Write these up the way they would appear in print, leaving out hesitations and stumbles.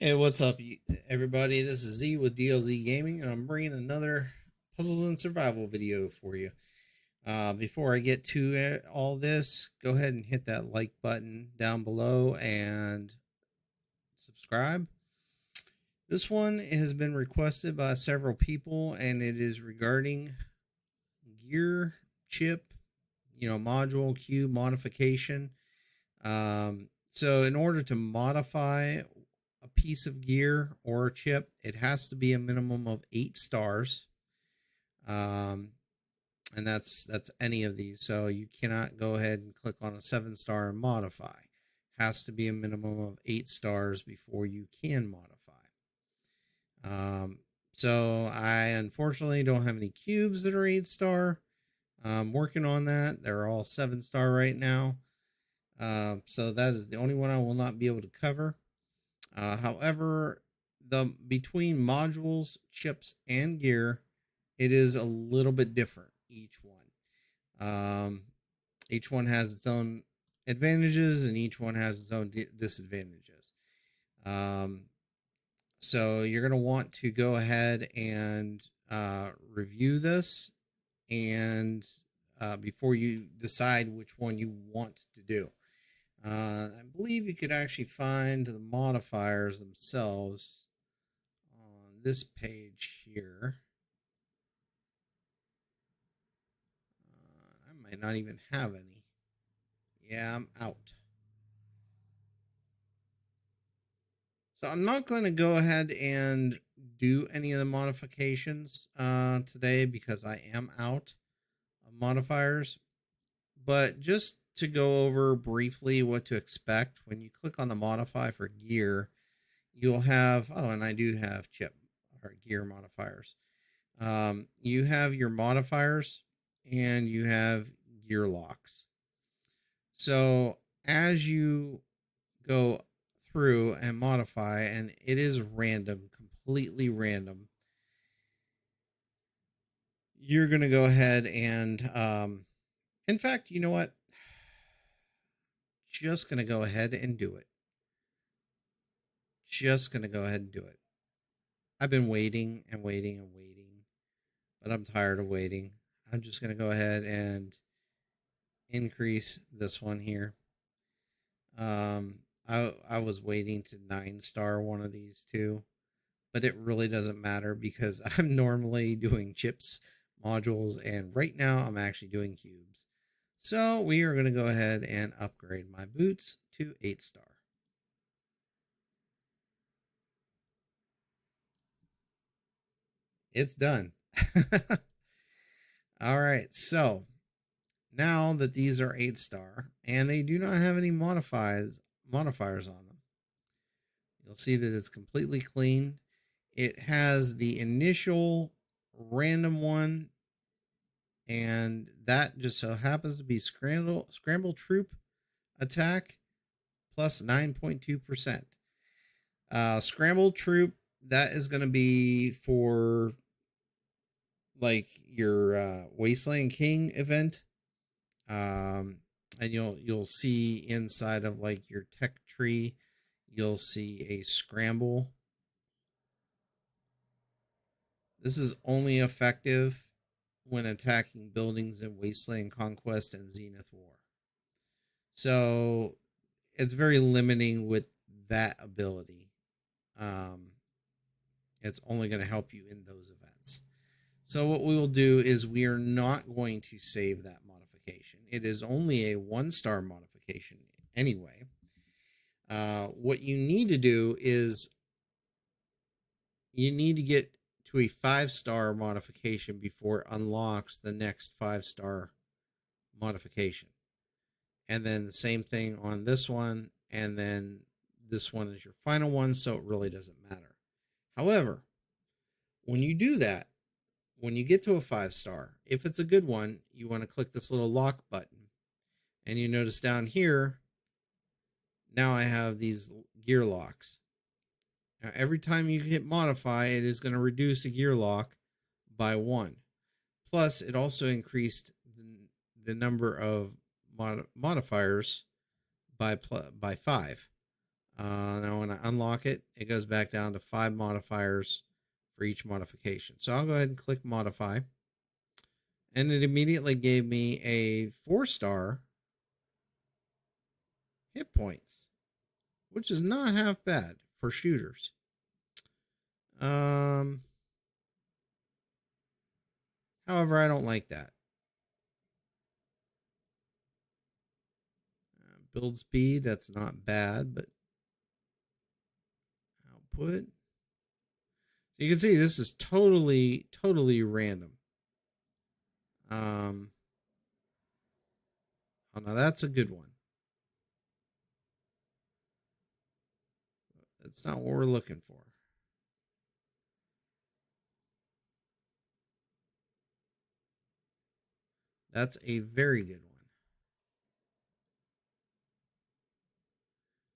Hey, what's up, everybody? This is Z with DLZ Gaming, and I'm bringing another puzzles and survival video for you. Before I get to all this, go ahead and hit that like button down below and subscribe. This one has been requested by several people, and it is regarding gear, chip, module, cube modification. So, in order to modify a piece of gear or a chip, it has to be a minimum of 8 stars. Um, and that's any of these. So you cannot go ahead and click on a 7 star and modify. Has to be a minimum of 8 stars before you can modify. So I unfortunately don't have any cubes that are 8 star. I'm working on that. They're all 7 star right now. So that is the only one I will not be able to cover. However, the between modules, chips, and gear, it is a little bit different. Each one has its own advantages, and each one has its own disadvantages. Um, so you're going to want to go ahead and review this, and before you decide which one you want to do. I believe you could actually find the modifiers themselves on this page here. I might not even have any. Yeah, I'm out. So I'm not going to go ahead and do any of the modifications today because I am out of modifiers. But just to go over briefly what to expect when you click on the modify for gear, you'll have, oh, and I do have chip or gear modifiers. You have your modifiers and you have gear locks. So as you go through and modify, and it is random, completely random, you're going to go ahead and, in fact, you know what? Just going to go ahead and do it. Just going to go ahead and do it. I've been waiting and waiting and waiting, but I'm tired of waiting. I'm just going to go ahead and increase this one here. I was waiting to 9 star one of these too, but it really doesn't matter because I'm normally doing chips, modules, and right now I'm actually doing cubes. So we are going to go ahead and upgrade my boots to 8 star. It's done. All right, so now that these are 8 star and they do not have any modifiers on them, you'll see that it's completely clean. It has the initial random one, and that just so happens to be scramble troop attack plus 9.2%. Scramble troop, that is going to be for like your Wasteland King event. And you'll see inside of like your tech tree, you'll see a scramble. This is only effective when attacking buildings in Wasteland Conquest and Zenith War. So it's very limiting with that ability. Um, it's only going to help you in those events. So what we will do is we are not going to save that modification. It is only a 1 star modification anyway. What you need to do is you need to get to a 5 star modification before it unlocks the next 5 star modification. And then the same thing on this one, and then this one is your final one, so it really doesn't matter. However, when you do that, when you get to a 5 star, if it's a good one, you want to click this little lock button. And you notice down here, now I have these gear locks. Now, every time you hit modify, it is going to reduce a gear lock by 1. Plus, it also increased the number of modifiers by 5. Now when I unlock it, it goes back down to 5 modifiers for each modification. So I'll go ahead and click modify. And it immediately gave me a 4-star hit points, which is not half bad for shooters. However, I don't like that. Build speed, that's not bad, but output. So you can see this is totally random. Oh, now that's a good one. That's not what we're looking for. That's a very good one.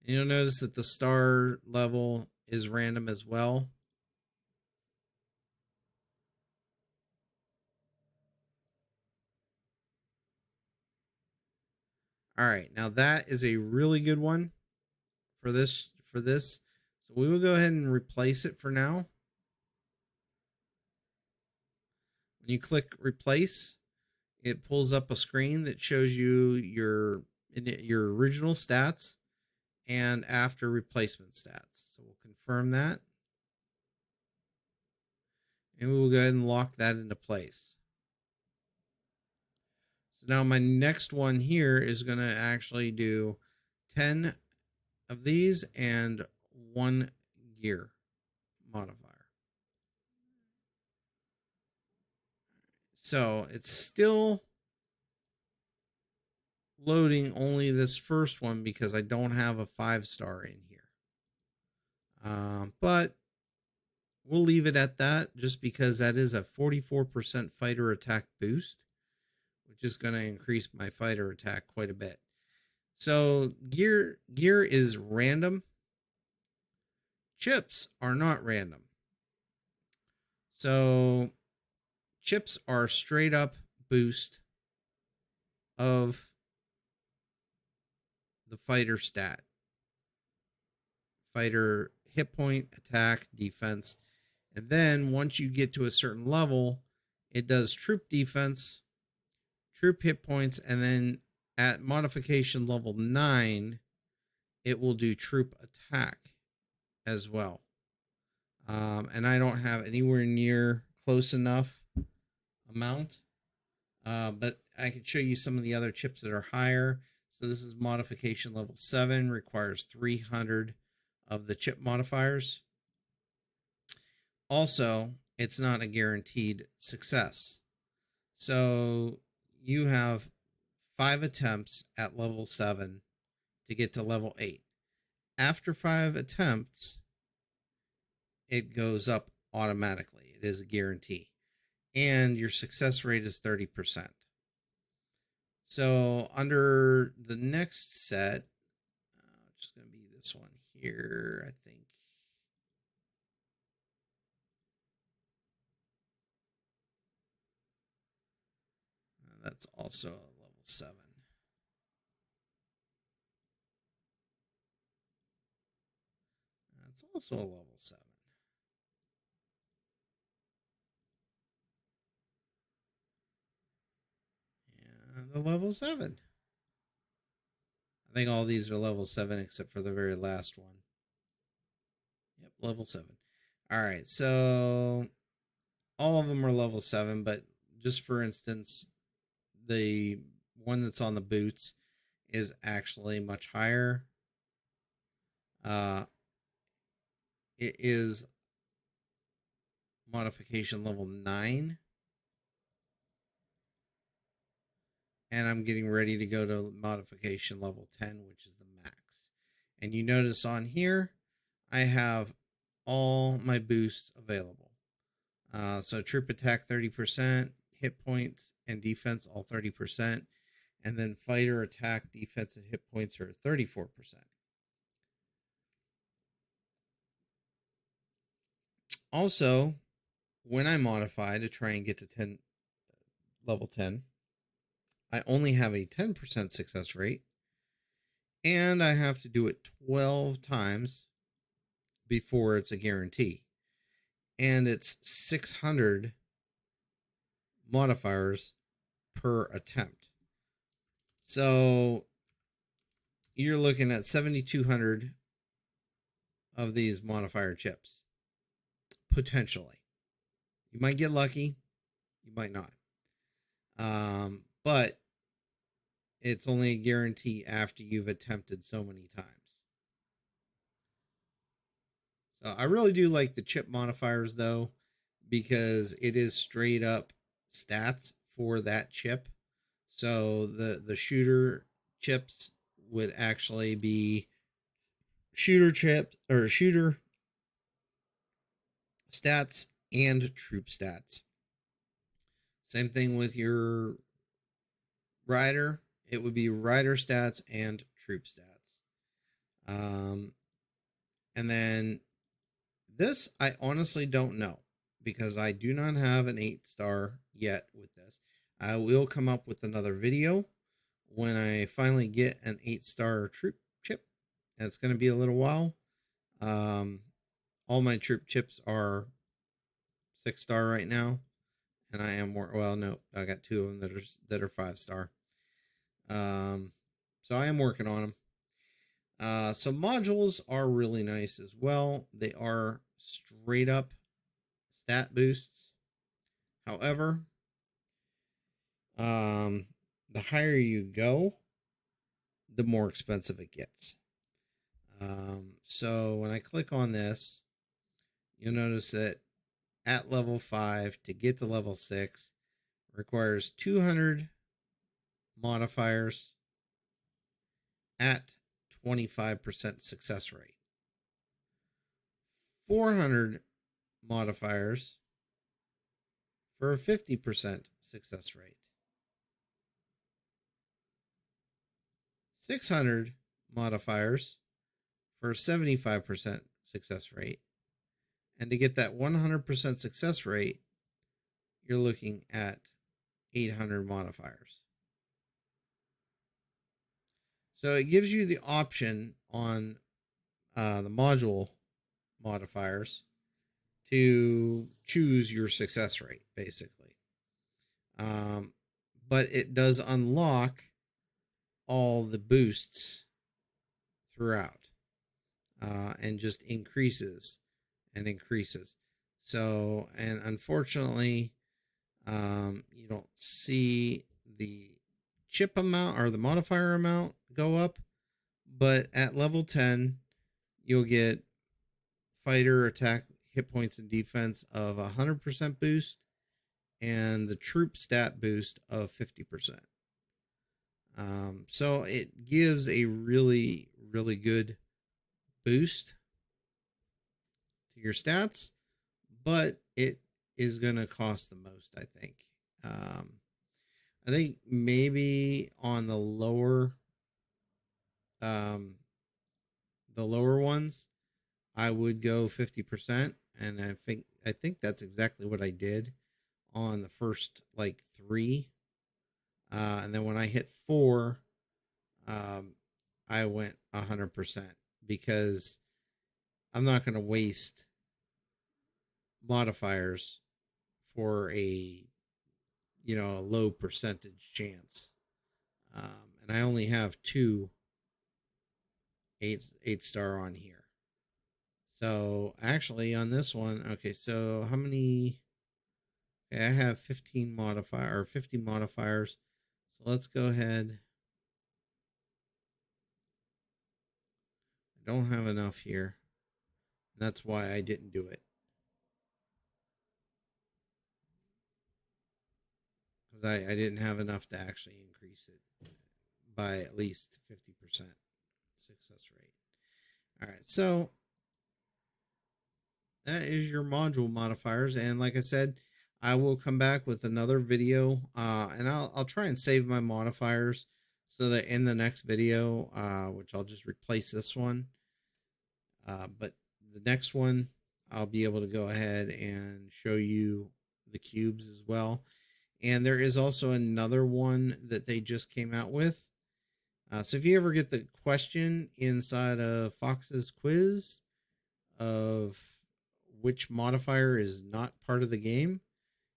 And you'll notice that the star level is random as well. All right, now that is a really good one for this. So we will go ahead and replace it for now. When you click replace, it pulls up a screen that shows you your original stats and after replacement stats. So we'll confirm that. And we will go ahead and lock that into place. So now my next one here is going to actually do 10 of these and 1 gear modifier. So it's still loading only this first one because I don't have a 5-star in here. But we'll leave it at that just because that is a 44% fighter attack boost, which is going to increase my fighter attack quite a bit. So gear is random. Chips are not random. So chips are straight up boost of the fighter stat. Fighter hit point, attack, defense. And then once you get to a certain level, it does troop defense, troop hit points, and then at modification level 9, it will do troop attack as well. And I don't have anywhere near close enough amount, but I can show you some of the other chips that are higher. So this is modification level 7, requires 300 of the chip modifiers. Also, it's not a guaranteed success. So you have 5 attempts at level 7 to get to level 8. After 5 attempts, it goes up automatically. It is a guarantee. And your success rate is 30%. So under the next set, it's going to be this one here, I think. That's also a level 7. That's also a level 7. And a level 7. I think all these are level 7 except for the very last one. Yep, level 7. All right, so all of them are level 7, but just for instance, the one that's on the boots is actually much higher. It is modification level 9. And I'm getting ready to go to modification level 10, which is the max. And you notice on here, I have all my boosts available. So troop attack 30%, hit points and defense all 30%, and then fighter attack, defense, and hit points are 34%. Also, when I modify to try and get to level 10, I only have a 10% success rate, and I have to do it 12 times before it's a guarantee. And it's 600 modifiers per attempt. So you're looking at 7,200 of these modifier chips, potentially. You might get lucky, you might not. But it's only a guarantee after you've attempted so many times. So I really do like the chip modifiers though, because it is straight up stats for that chip. So the shooter chips would actually be shooter chips or shooter stats and troop stats. Same thing with your rider. It would be rider stats and troop stats. And then this, I honestly don't know because I do not have an 8-star yet with this. I will come up with another video when I finally get an 8-star troop chip. And it's going to be a little while. All my troop chips are 6-star right now. And I am more, well, no, I got 2 of them that are 5-star. So I am working on them. So modules are really nice as well. They are straight up stat boosts. However, the higher you go, the more expensive it gets. So when I click on this, you'll notice that at level 5 to get to level 6 requires 200 modifiers at 25% success rate. 400 modifiers for a 50% success rate. 600 modifiers for a 75% success rate. And to get that 100% success rate, you're looking at 800 modifiers. So it gives you the option on the module modifiers to choose your success rate, basically. But it does unlock all the boosts throughout and just increases and increases. So, and unfortunately, you don't see the chip amount or the modifier amount go up, but at level 10, you'll get fighter attack, hit points, and defense of 100% boost and the troop stat boost of 50%. So it gives a really, really good boost to your stats, but it is going to cost the most, I think. I think maybe on the lower ones, I would go 50%, and I think that's exactly what I did on the first like 3. And then when I hit 4, I went 100% because I'm not going to waste modifiers for a low percentage chance. And I only have 2 8-star on here. So actually on this one, okay, so how many? Okay, I have 50 modifiers. So let's go ahead. I don't have enough here. That's why I didn't do it. Because I didn't have enough to actually increase it by at least 50% success rate. All right, so that is your module modifiers. And like I said, I will come back with another video, and I'll try and save my modifiers so that in the next video, which I'll just replace this one, but the next one, I'll be able to go ahead and show you the cubes as well. And there is also another one that they just came out with. So if you ever get the question inside of Fox's quiz of which modifier is not part of the game,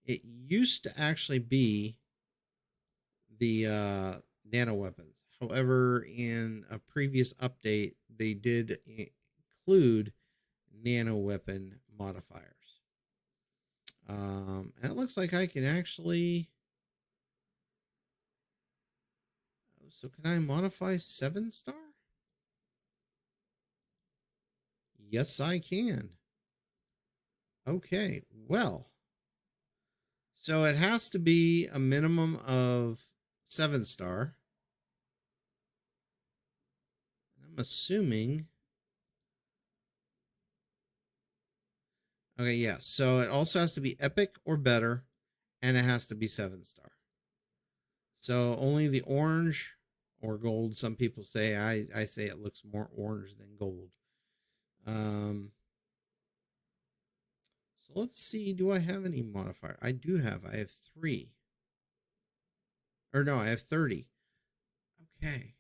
it used to actually be the nano weapons. However, in a previous update, they did include nano weapon modifiers. And it looks like I can actually. So, can I modify 7-star? Yes, I can. Okay, well. So, it has to be a minimum of 7-star. I'm assuming. Okay, yes. So, it also has to be epic or better, and it has to be 7-star. So only the orange or gold. Some people say. I say it looks more orange than gold. Um, so let's see. Do I have any modifier? I do have. I have 3. Or no, I have 30. Okay.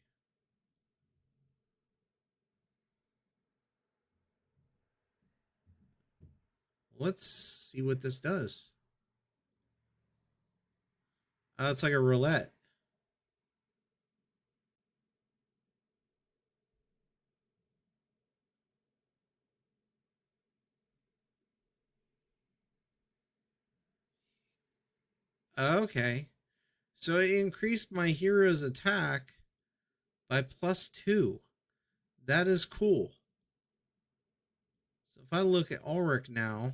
Let's see what this does. It's like a roulette. Okay. So it increased my hero's attack by +2. That is cool. So if I look at Ulrich now,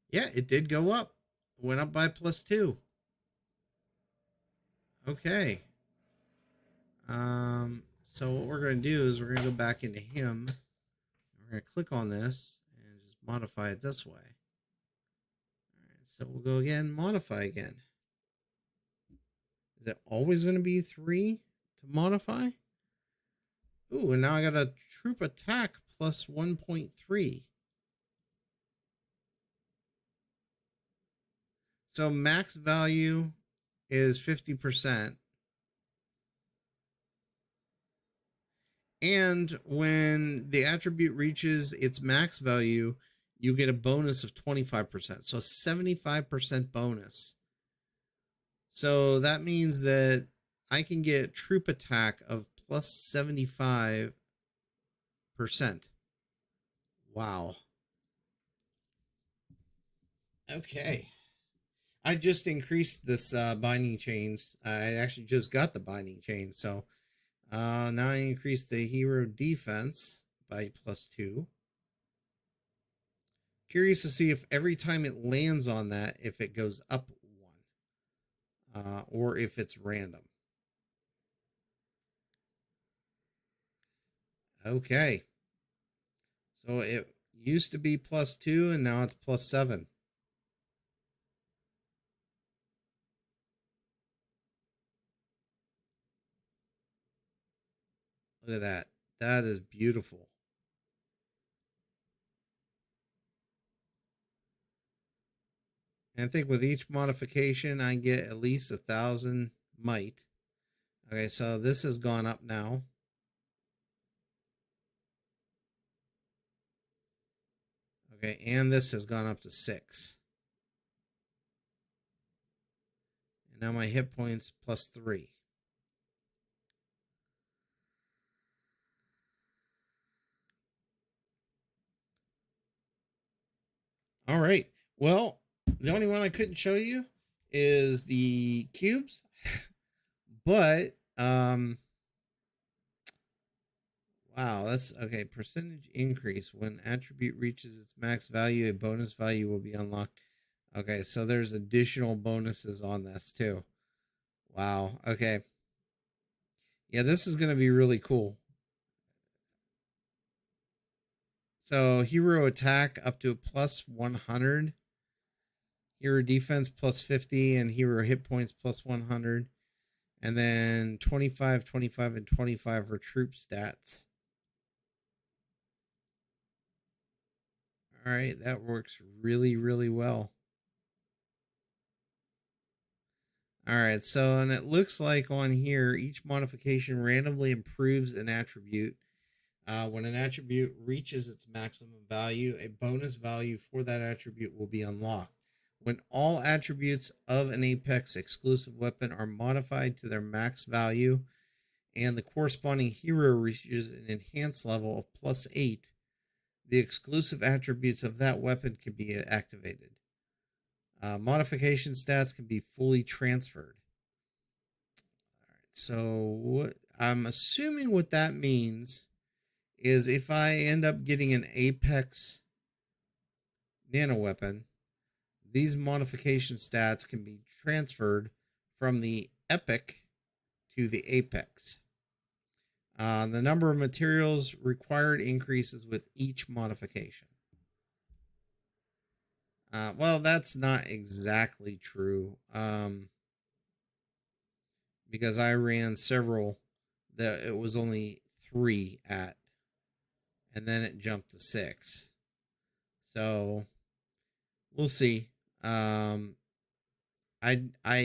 yeah, it did go up. It went up by +2. Okay. So what we're going to do is we're going to go back into him. We're going to click on this and just modify it this way. All right, so we'll go again, modify again. Is it always going to be 3 to modify? Ooh, and now I got a troop attack plus 1.3. So max value is 50%. And when the attribute reaches its max value, you get a bonus of 25%. So a 75% bonus. So that means that I can get troop attack of plus 75%. Wow. Okay. I just increased this binding chains. I actually just got the binding chain. So now I increased the hero defense by +2. Curious to see if every time it lands on that, if it goes up 1 or if it's random. Okay. So it used to be +2 and now it's +7. Look at that. That is beautiful. And I think with each modification, I get at least 1,000 might. Okay, so this has gone up now. Okay, and this has gone up to 6. And now my hit points +3. All right. Well, the only one I couldn't show you is the cubes, but wow, that's okay. Percentage increase when attribute reaches its max value, a bonus value will be unlocked. Okay, so there's additional bonuses on this too. Wow. Okay. Yeah, this is going to be really cool. So, hero attack up to plus 100, hero defense plus 50, and hero hit points plus 100. And then 25, 25, and 25 for troop stats. All right, that works really, really well. All right, so and it looks like on here each modification randomly improves an attribute. When an attribute reaches its maximum value, a bonus value for that attribute will be unlocked. When all attributes of an Apex exclusive weapon are modified to their max value and the corresponding hero reaches an enhanced level of +8, the exclusive attributes of that weapon can be activated. Modification stats can be fully transferred. So what I'm assuming what that means is if I end up getting an Apex nano weapon, these modification stats can be transferred from the Epic to the Apex. The number of materials required increases with each modification. Well, that's not exactly true. Because I ran several that it was only 3 at, and then it jumped to 6. So we'll see. I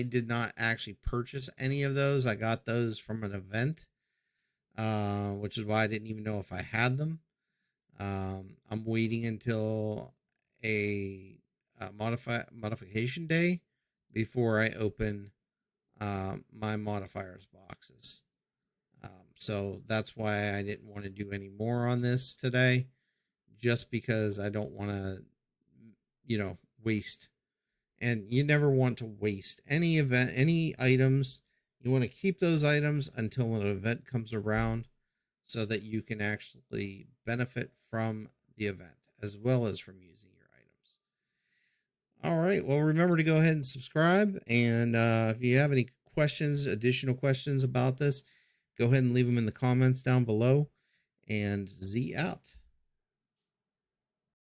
did not actually purchase any of those. I got those from an event, which is why I didn't even know if I had them. I'm waiting until a modification day before I open my modifiers boxes. So that's why I didn't want to do any more on this today, just because I don't want to, waste. And you never want to waste any items. You want to keep those items until an event comes around so that you can actually benefit from the event as well as from using your items. All right. Well, remember to go ahead and subscribe. And if you have any additional questions about this, go ahead and leave them in the comments down below. And Z out.